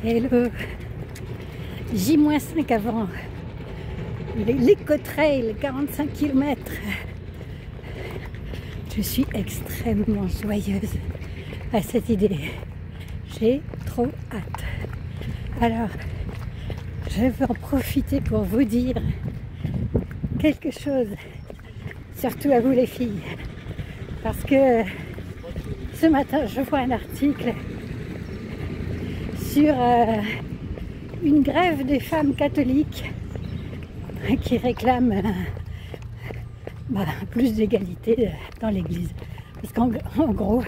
Hello, J-5 avant, l'Éco-Trail, 45 km. Je suis extrêmement joyeuse à cette idée. J'ai trop hâte. Alors, je vais en profiter pour vous dire quelque chose, surtout à vous les filles. Parce que ce matin, je vois un article sur une grève des femmes catholiques qui réclament plus d'égalité dans l'église. Parce qu'en gros,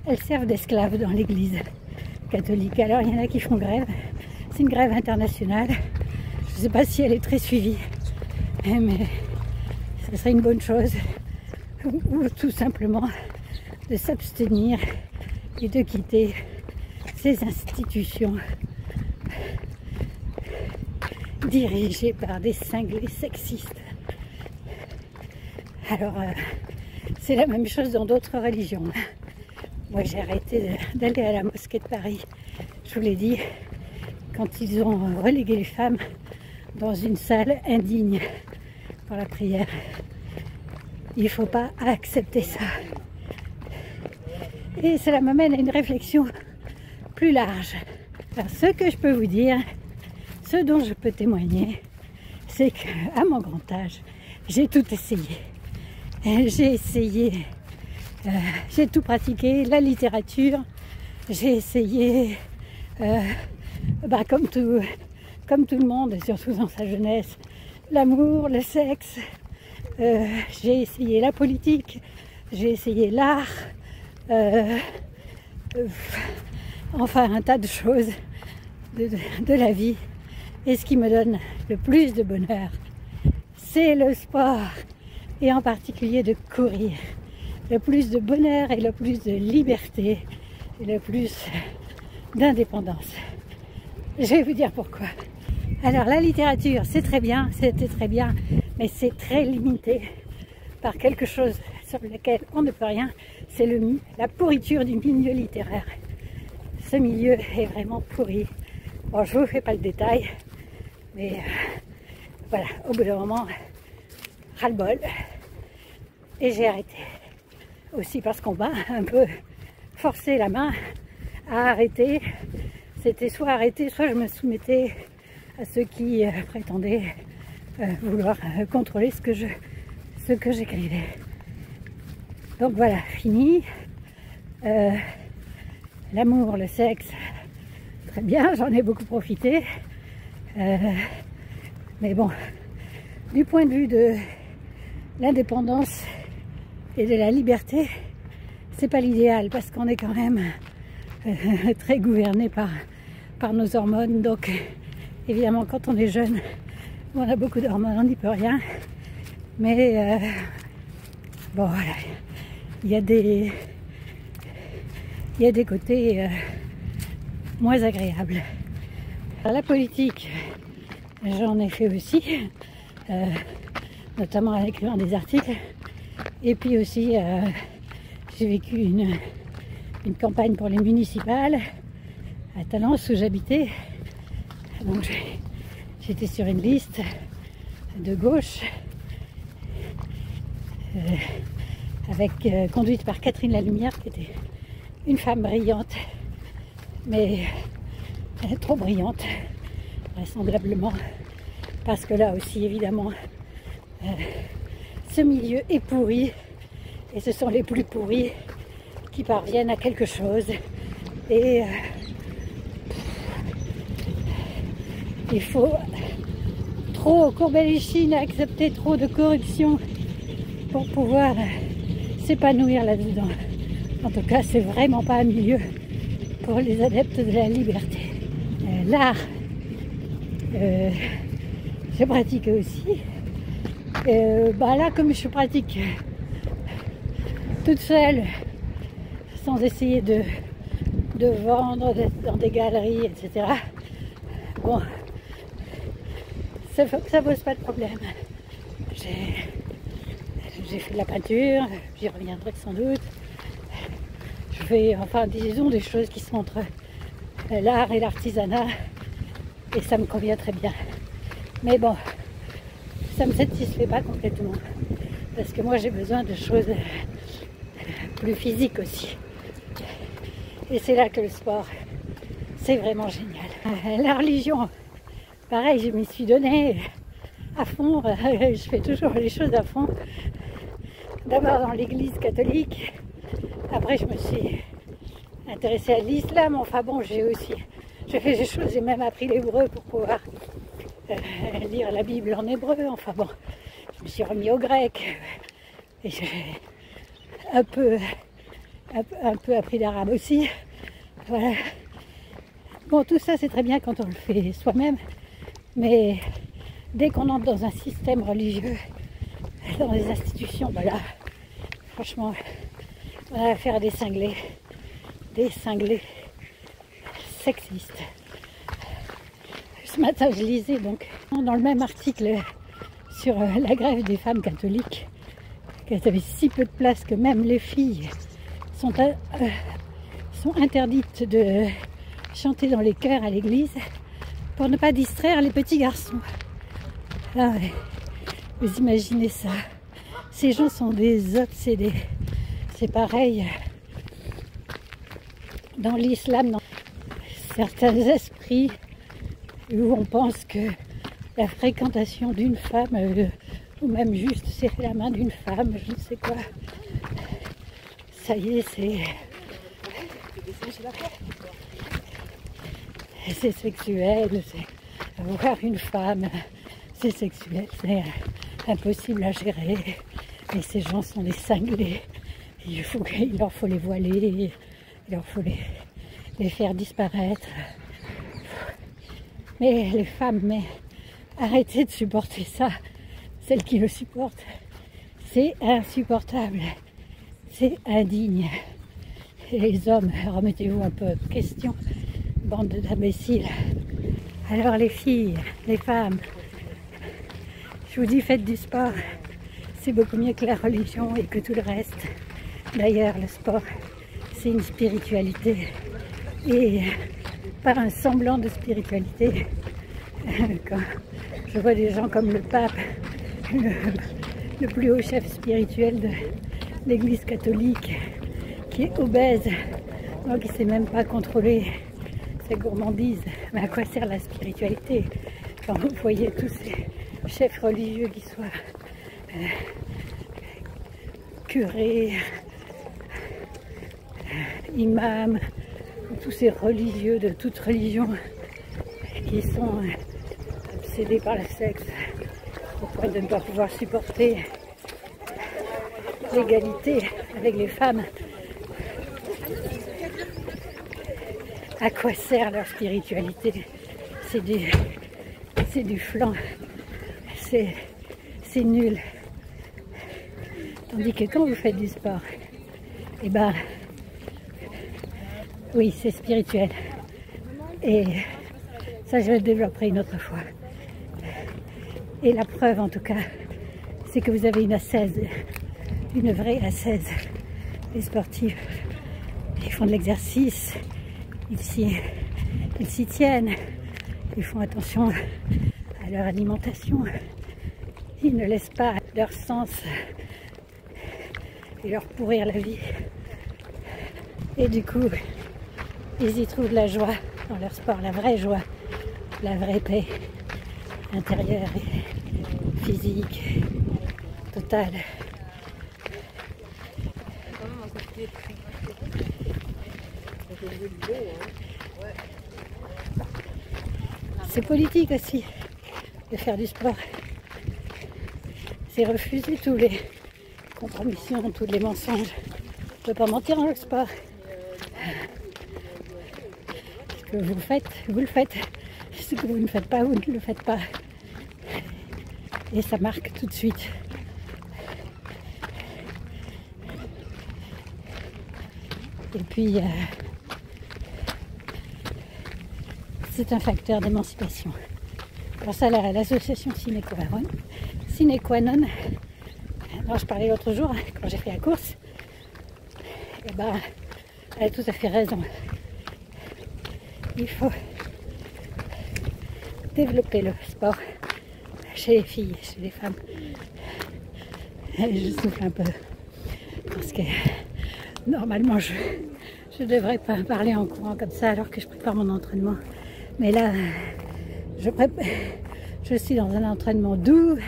elles servent d'esclaves dans l'église catholique. Alors il y en a qui font grève. C'est une grève internationale. Je ne sais pas si elle est très suivie, mais ce serait une bonne chose. Ou tout simplement de s'abstenir et de quitter ces institutions dirigées par des cinglés sexistes. Alors, c'est la même chose dans d'autres religions. Moi, j'ai arrêté d'aller à la mosquée de Paris, je vous l'ai dit, quand ils ont relégué les femmes dans une salle indigne pour la prière. Il ne faut pas accepter ça. Et cela m'amène à une réflexion plus large. Alors, ce que je peux vous dire, ce dont je peux témoigner, c'est qu'à mon grand âge, j'ai tout essayé. J'ai essayé, j'ai tout pratiqué, la littérature, j'ai essayé, comme tout le monde, et surtout dans sa jeunesse, l'amour, le sexe, j'ai essayé la politique, j'ai essayé l'art, enfin un tas de choses de la vie. Et ce qui me donne le plus de bonheur, c'est le sport, et en particulier de courir. Le plus de bonheur et le plus de liberté et le plus d'indépendance. Je vais vous dire pourquoi. Alors la littérature, c'est très bien, c'était très bien, mais c'est très limité par quelque chose sur lequel on ne peut rien, c'est la pourriture du milieu littéraire. Ce milieu est vraiment pourri. Bon, je ne vous fais pas le détail, mais voilà, au bout d'un moment, ras-le-bol, et j'ai arrêté. Aussi parce qu'on m'a un peu forcé la main à arrêter. C'était soit arrêter, soit je me soumettais à ceux qui prétendaient vouloir contrôler ce que j'écrivais. Donc voilà, fini. L'amour, le sexe, très bien, j'en ai beaucoup profité. Mais bon, du point de vue de l'indépendance et de la liberté, c'est pas l'idéal parce qu'on est quand même très gouverné par nos hormones. Donc évidemment, quand on est jeune, on a beaucoup d'hormones, on n'y peut rien. Mais bon, voilà, il y a des côtés moins agréables. Alors, la politique, j'en ai fait aussi, notamment en écrivant des articles. Et puis aussi, j'ai vécu une campagne pour les municipales à Talence où j'habitais. Donc j'étais sur une liste de gauche conduite par Catherine Lalumière, qui était une femme brillante, mais trop brillante, vraisemblablement, parce que là aussi, évidemment, ce milieu est pourri, et ce sont les plus pourris qui parviennent à quelque chose. Et il faut trop courber les chines, accepter trop de corruption pour pouvoir s'épanouir là-dedans. En tout cas, c'est vraiment pas un milieu pour les adeptes de la liberté. L'art, je pratique aussi. Là, comme je pratique toute seule, sans essayer de vendre, d'être dans des galeries, etc. Bon, ça pose pas de problème. J'ai fait de la peinture, j'y reviendrai sans doute. Je fais, enfin, disons, des choses qui sont entre l'art et l'artisanat, et ça me convient très bien. Mais bon, ça ne me satisfait pas complètement, parce que moi j'ai besoin de choses plus physiques aussi. Et c'est là que le sport, c'est vraiment génial. La religion, pareil, je m'y suis donnée à fond, je fais toujours les choses à fond. D'abord dans l'église catholique, après je me suis intéressée à l'islam, enfin bon, j'ai fait des choses, j'ai même appris l'hébreu pour pouvoir lire la Bible en hébreu, enfin bon, je me suis remis au grec, et j'ai un peu appris l'arabe aussi, voilà. Bon, tout ça c'est très bien quand on le fait soi-même, mais dès qu'on entre dans un système religieux, dans les institutions, ben là, franchement, on a affaire à des cinglés sexistes. Ce matin, je lisais donc dans le même article sur la grève des femmes catholiques, qu'elles avaient si peu de place que même les filles sont interdites de chanter dans les chœurs à l'église pour ne pas distraire les petits garçons. Là, vous imaginez ça? Ces gens sont des obsédés. C'est pareil dans l'islam, dans certains esprits où on pense que la fréquentation d'une femme, ou même juste serrer la main d'une femme, je ne sais quoi, ça y est, c'est sexuel, c'est voir une femme, c'est sexuel, c'est impossible à gérer. Et ces gens sont des cinglés. Il leur faut les voiler, il leur faut les faire disparaître. Mais les femmes, mais arrêtez de supporter ça. Celles qui le supportent, c'est insupportable. C'est indigne. Et les hommes, remettez-vous un peu en question, bande d'imbéciles. Alors les filles, les femmes, je vous dis, faites du sport. C'est beaucoup mieux que la religion et que tout le reste. D'ailleurs, le sport, c'est une spiritualité. Et par un semblant de spiritualité, quand je vois des gens comme le pape, le plus haut chef spirituel de l'église catholique, qui est obèse, donc il ne sait même pas contrôler sa gourmandise. Mais à quoi sert la spiritualité quand vous voyez tous ces chefs religieux qui soient curés, imams, tous ces religieux de toute religion qui sont obsédés par le sexe au point de ne pas pouvoir supporter l'égalité avec les femmes. À quoi sert leur spiritualité? C'est du flan, c'est nul. Tandis que quand vous faites du sport, eh ben, oui, c'est spirituel. Et ça, je le développerai une autre fois. Et la preuve, en tout cas, c'est que vous avez une ascèse, une vraie ascèse. Les sportifs, ils font de l'exercice, ils s'y tiennent, ils font attention à leur alimentation, ils ne laissent pas leur sens et leur pourrir la vie. Et du coup, ils y trouvent de la joie dans leur sport, la vraie joie, la vraie paix intérieure et physique, totale. C'est politique aussi de faire du sport. C'est refuser tous les compromissions, tous les mensonges. On ne peut pas mentir dans le sport. Ce que vous faites, vous le faites. Ce que vous ne faites pas, vous ne le faites pas. Et ça marque tout de suite. Et puis, c'est un facteur d'émancipation. Pour ça, l'association Sine Qua Non, dont je parlais l'autre jour, quand j'ai fait la course, et ben, elle a tout à fait raison. Il faut développer le sport chez les filles, chez les femmes. Je souffle un peu parce que normalement je devrais pas parler en courant comme ça alors que je prépare mon entraînement. Mais là, je suis dans un entraînement doux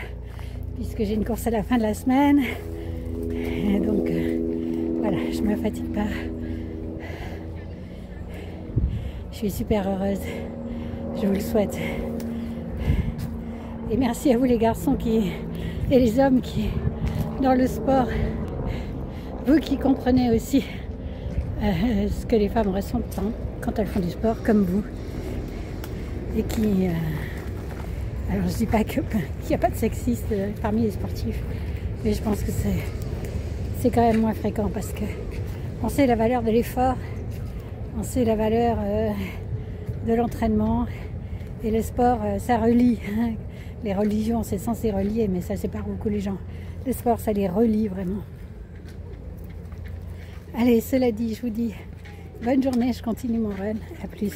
puisque j'ai une course à la fin de la semaine. Et donc voilà, je me fatigue pas. Je suis super heureuse. Je vous le souhaite. Et merci à vous les garçons et les hommes qui, dans le sport, vous qui comprenez aussi ce que les femmes ressentent quand elles font du sport, comme vous. Et qui... alors je dis pas qu'il n'y a pas de sexistes parmi les sportifs, mais je pense que c'est quand même moins fréquent parce que on sait la valeur de l'effort, on sait la valeur de l'entraînement et le sport, ça relie. Les religions, c'est censé relier, mais ça sépare beaucoup les gens. Le sport, ça les relie vraiment. Allez, cela dit, je vous dis bonne journée, je continue mon run. À plus.